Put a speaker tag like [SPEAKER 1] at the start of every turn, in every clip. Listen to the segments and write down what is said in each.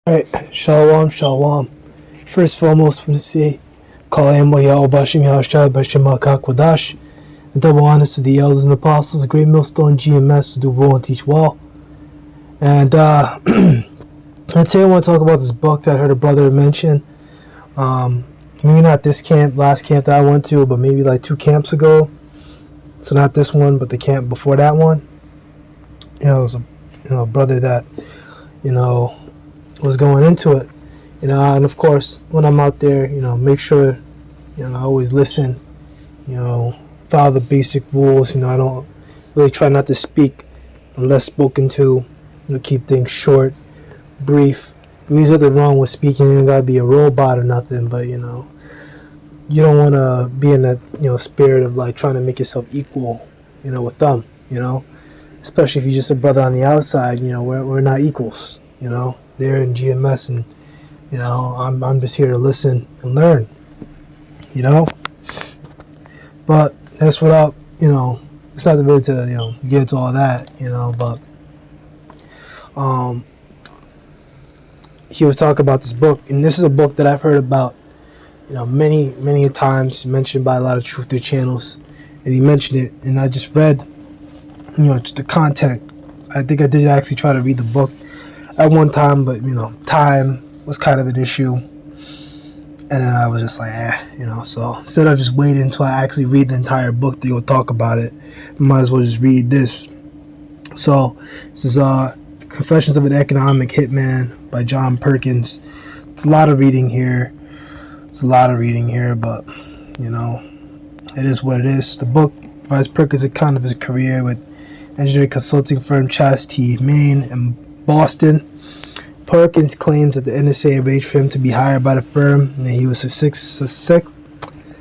[SPEAKER 1] Alright, Shalom, Shalom. First and foremost, we want to say, Kalayim Yahweh Bashim Yahshai Bashim Wadash. And double honors to the elders and apostles, the great millstone GMS to do roll and teach well. And today I want to talk about this book that I heard a brother mention. Maybe not this camp, last camp that I went to, but maybe like 2 camps ago. So not this one, but the camp before that one. It was a brother that, was going into it. And of course, when I'm out there, make sure, I always listen, follow the basic rules. I don't really try not to speak unless spoken to, keep things short, brief. There's nothing wrong with speaking. You don't gotta be a robot or nothing, but you don't want to be in that spirit of like trying to make yourself equal, with them, especially if you're just a brother on the outside. We're not equals, They're in GMS, and I'm just here to listen and learn, But that's without it's not really to get into all that, but he was talking about this book, and this is a book that I've heard about, many times, mentioned by a lot of truther channels, and he mentioned it, and I just read, just the content. I think I did actually try to read the book at one time, but time was kind of an issue, and then I was just like, so instead of just waiting until I actually read the entire book to go talk about it, I might as well just read this. So this is Confessions of an Economic Hitman by John Perkins. It's a lot of reading here, but it is what it is. The book provides Perkins' account of his career with engineering consulting firm Chastity, Maine, and Boston. Perkins claims that the NSA arranged for him to be hired by the firm, and he was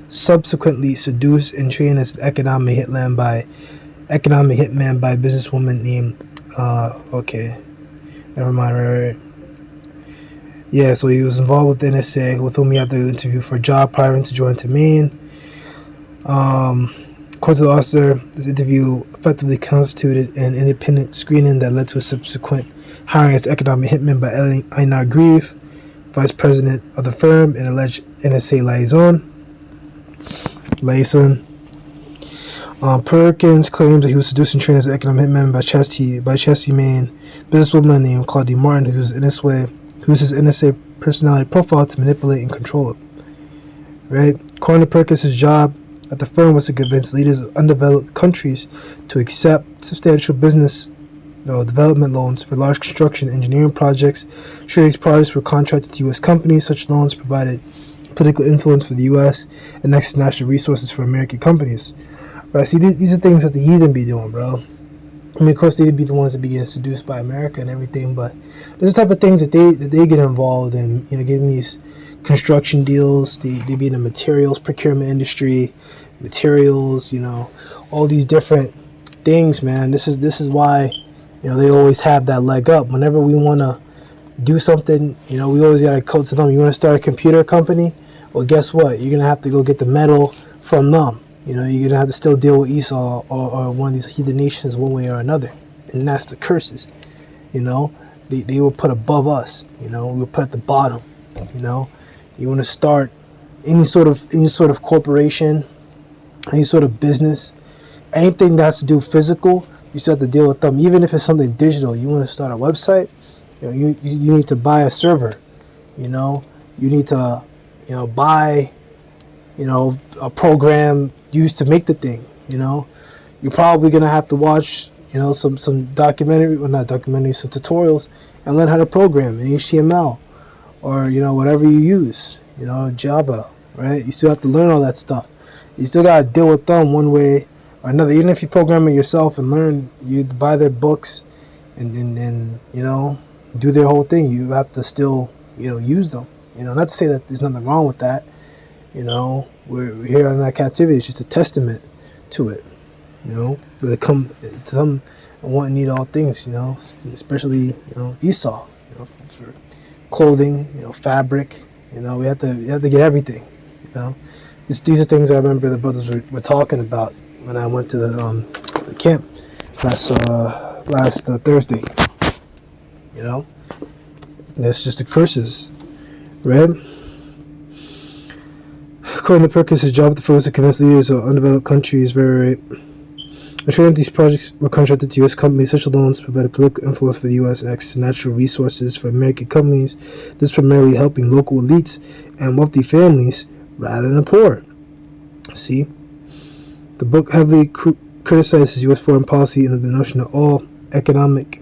[SPEAKER 1] subsequently seduced and trained as an economic hitman by a businesswoman named right. Yeah, so he was involved with the NSA, with whom he had to interview for a job prior to joining to Maine. According to the author, this interview effectively constituted an independent screening that led to a subsequent hiring as the economic hitman by Einar Grieve, vice president of the firm and alleged NSA liaison. Perkins claims that he was seduced and trained as an economic hitman by Chastity, Maine, businesswoman named Claudine Martin, who used his NSA personality profile to manipulate and control it. Right? According to Perkins, his job at the firm was to convince leaders of undeveloped countries to accept substantial business development loans for large construction engineering projects. Sure, these projects were contracted to U.S. companies. Such loans provided political influence for the U.S. and next to national resources for American companies. Right? See, these are things that the heathen be doing, bro. I mean, of course, they'd be the ones that be getting seduced by America and everything, but there's the type of things that they get involved in, getting these construction deals. They be in the materials procurement industry, all these different things, man. This is why, they always have that leg up. Whenever we want to do something, we always got to go to them. You want to start a computer company? Well, guess what? You're going to have to go get the metal from them. You're going to have to still deal with Esau or one of these heathen nations one way or another. And that's the curses. They were put above us. We were put at the bottom. You want to start any sort of corporation, any sort of business, anything that has to do physical, you still have to deal with them. Even if it's something digital, you want to start a website, you need to buy a server. You need to buy a program used to make the thing. You're probably gonna have to watch some some tutorials and learn how to program in HTML or whatever you use, Java, right? You still have to learn all that stuff. You still gotta deal with them one way or another. Even if you program it yourself and learn, you buy their books and do their whole thing. You have to still use them. Not to say that there's nothing wrong with that. We're here in that captivity. It's just a testament to it. Where they come to them and want and need all things. Especially Esau. For clothing, fabric. We have to get everything. These are things I remember the brothers were talking about when I went to the camp last Thursday. That's just the curses, right? According to Perkins, his job at the firm was to convince leaders of undeveloped countries, right? Ensuring that these projects were contracted to U.S. companies. Such loans provided political influence for the U.S. and access to natural resources for American companies. This primarily helping local elites and wealthy families rather than the poor. See? The book heavily criticizes U.S. foreign policy and the notion that all economic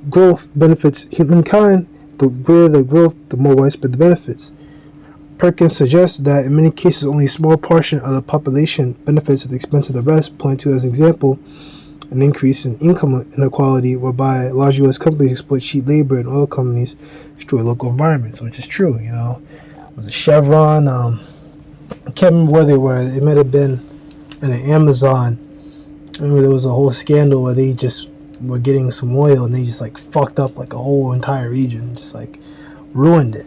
[SPEAKER 1] growth benefits humankind. The greater the growth, the more widespread the benefits. Perkins suggests that in many cases only a small portion of the population benefits at the expense of the rest, pointing to, as an example, an increase in income inequality whereby large U.S. companies exploit cheap labor and oil companies destroy local environments, which is true. It was a Chevron, I can't remember where they were. It might have been in an Amazon. I remember there was a whole scandal where they just were getting some oil and they just like fucked up like a whole entire region, just like ruined it,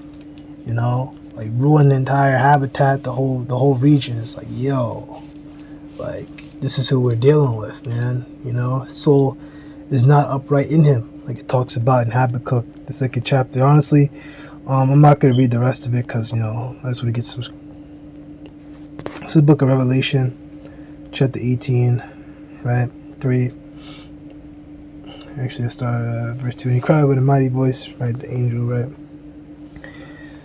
[SPEAKER 1] like ruin the entire habitat, the whole region. It's like, yo, like this is who we're dealing with, man. Soul is not upright in him, like it talks about in Habakkuk, the 2nd chapter. Honestly, I'm not gonna read the rest of it because I just want to get some. This is the book of Revelation, chapter 18, right, 3. Actually, I started at verse 2. And he cried with a mighty voice, right, the angel, right,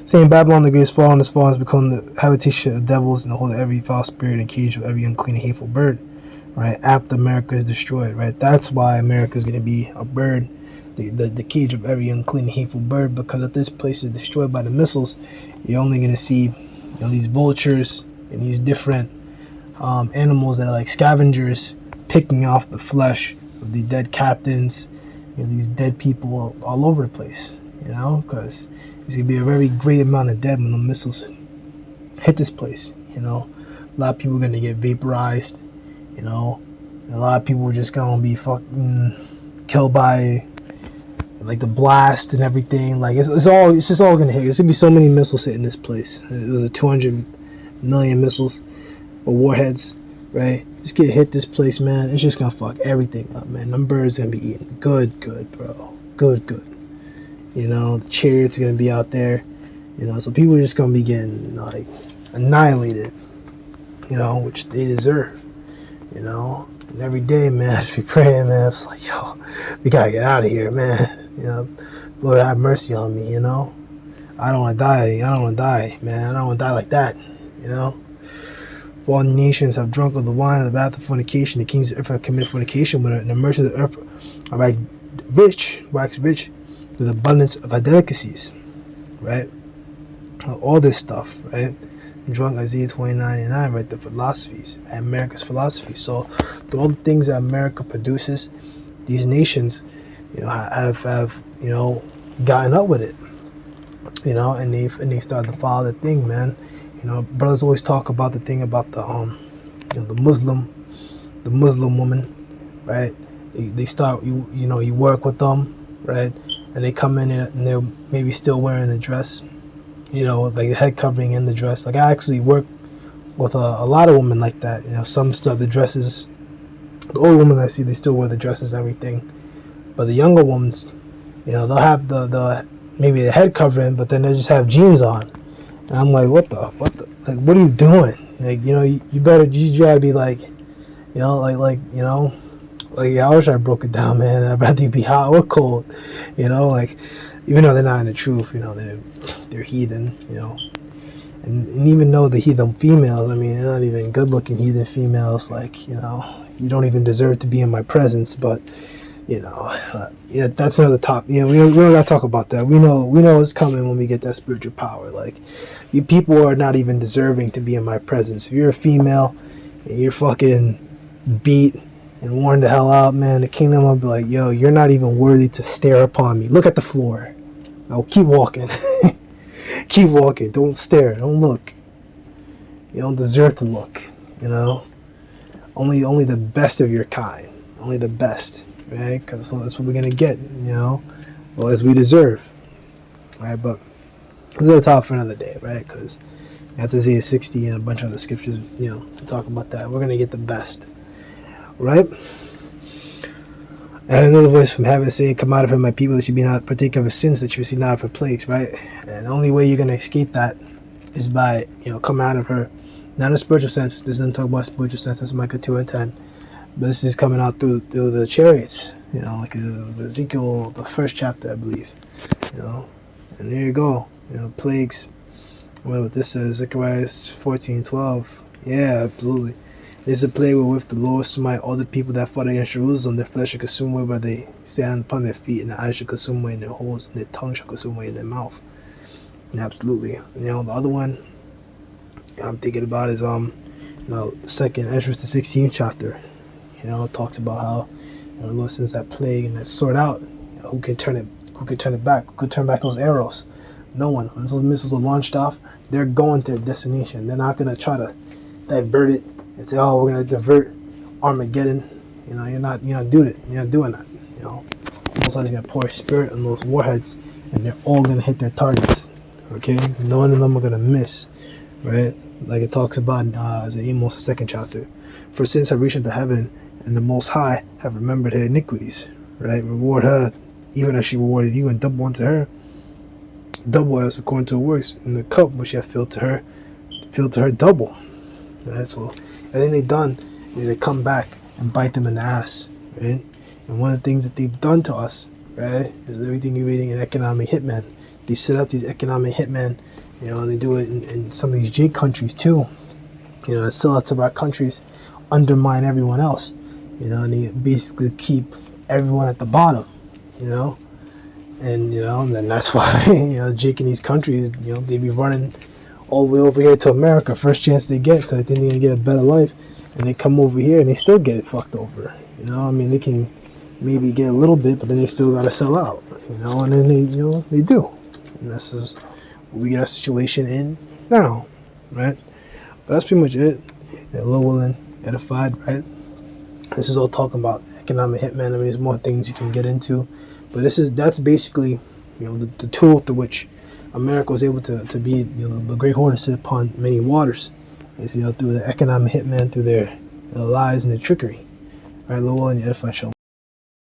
[SPEAKER 1] saying, Babylon the great is fallen, has become the habitation of devils and the hold of every foul spirit and cage of every unclean and hateful bird, right, after America is destroyed, right. That's why America is going to be a bird, the cage of every unclean and hateful bird, because if this place is destroyed by the missiles, you're only going to see these vultures and these different animals that are like scavengers picking off the flesh of the dead captains, these dead people all over the place, because there's going to be a very great amount of dead when the missiles hit this place, A lot of people are going to get vaporized, and a lot of people are just going to be fucking killed by like the blast and everything. Like it's just all going to hit. There's going to be so many missiles hitting this place. There's a 200 million missiles or warheads, right? Just get hit this place, man. It's just going to fuck everything up, man. Them birds going to be eating good, bro. Good. The chariots are going to be out there, so people are just going to be getting, like, annihilated, which they deserve, And every day, man, I just be praying, man. It's like, yo, we got to get out of here, man. Lord, have mercy on me, I don't want to die, man. I don't want to die like that, For all nations have drunk of the wine of the bath of fornication. The kings of earth have committed fornication with her, and the merchants of the earth are wax rich with abundance of her delicacies, right? All this stuff, right? Drunk, Isaiah 29:9, right? The philosophies, America's philosophy. So, through all the things that America produces, these nations, have gotten up with it, and they started to follow the thing, man. Brothers always talk about the thing about the Muslim woman, right? They start, you work with them, right? And they come in and they're maybe still wearing the dress, like the head covering and the dress. Like I actually work with a lot of women like that. Some still have the dresses. The older women I see, they still wear the dresses and everything. But the younger ones, they'll have the maybe the head covering, but then they just have jeans on. And I'm like, what the, like, what are you doing? Like, you gotta be like, like, I wish I broke it down, man. I'd rather you be hot or cold, like, even though they're not in the truth, they're heathen, and even though the heathen females, I mean, they're not even good-looking heathen females, like, you don't even deserve to be in my presence, but, yeah, that's another topic. We don't gotta talk about that. We know it's coming when we get that spiritual power. Like, you people are not even deserving to be in my presence. If you're a female and you're fucking beat and worn the hell out, man, the kingdom will be like, yo, you're not even worthy to stare upon me. Look at the floor. Now keep walking. Keep walking. Don't stare. Don't look. You don't deserve to look. Only the best of your kind. Only the best, right? Because that's what we're gonna get. Well, as we deserve, right? But this is a topic for another day, right? Because that's Isaiah 60 and a bunch of other scriptures, to talk about that. We're gonna get the best, right? And another voice from heaven saying, "Come out of her, my people, that you be not partake of her sins, that you receive not of her plagues," right? And the only way you're going to escape that is by, come out of her. Not in a spiritual sense. This doesn't talk about spiritual sense. That's Micah 2:10. But this is coming out through the chariots. Like it was Ezekiel, the first chapter, I believe. And there you go. Plagues. What this says, Zechariah 14:12. Yeah, absolutely. This is a plague wherewith the Lord smite all the people that fought against Jerusalem. Their flesh shall consume away where they stand upon their feet, and their eyes shall consume away in their holes, and their tongue shall consume away in their mouth. And absolutely. The other one I'm thinking about is second Ezra, the 16th chapter. It talks about how the Lord sends that plague and that sort out who can turn it back, who could turn back those arrows. No one. Once those missiles are launched off, they're going to their destination. They're not gonna try to divert it and say, "Oh, we're gonna divert Armageddon." You're not doing it. You're not doing that. Most likely gonna pour spirit on those warheads, and they're all gonna hit their targets. Okay, none of them are gonna miss, right? Like it talks about as Amos, the second chapter. For sins have reached into heaven, and the Most High have remembered her iniquities. Right, reward her even as she rewarded you, and double unto her. Double as according to her works, and the cup which you have filled to her double. Right? So everything they've done is they come back and bite them in the ass, right? And one of the things that they've done to us, right, is everything you're reading in Economic Hitman. They set up these economic hitmen, and they do it in some of these J countries too. They sell out to our countries, undermine everyone else, and they basically keep everyone at the bottom, and then that's why Jake in these countries, they be running all the way over here to America first chance they get, because they think they're gonna get a better life, and they come over here and they still get it fucked over. They can maybe get a little bit, but then they still gotta sell out, and then they do, and this is what we get our situation in now, right? But that's pretty much it. Lord willing, edified, right? This is all talking about economic hitman. There's more things you can get into, but that's basically the tool through which America was able to be the great horn to sit upon many waters. Is through the economic hitman, through their lies and their trickery. Right, Lord willing, edified. Shalom.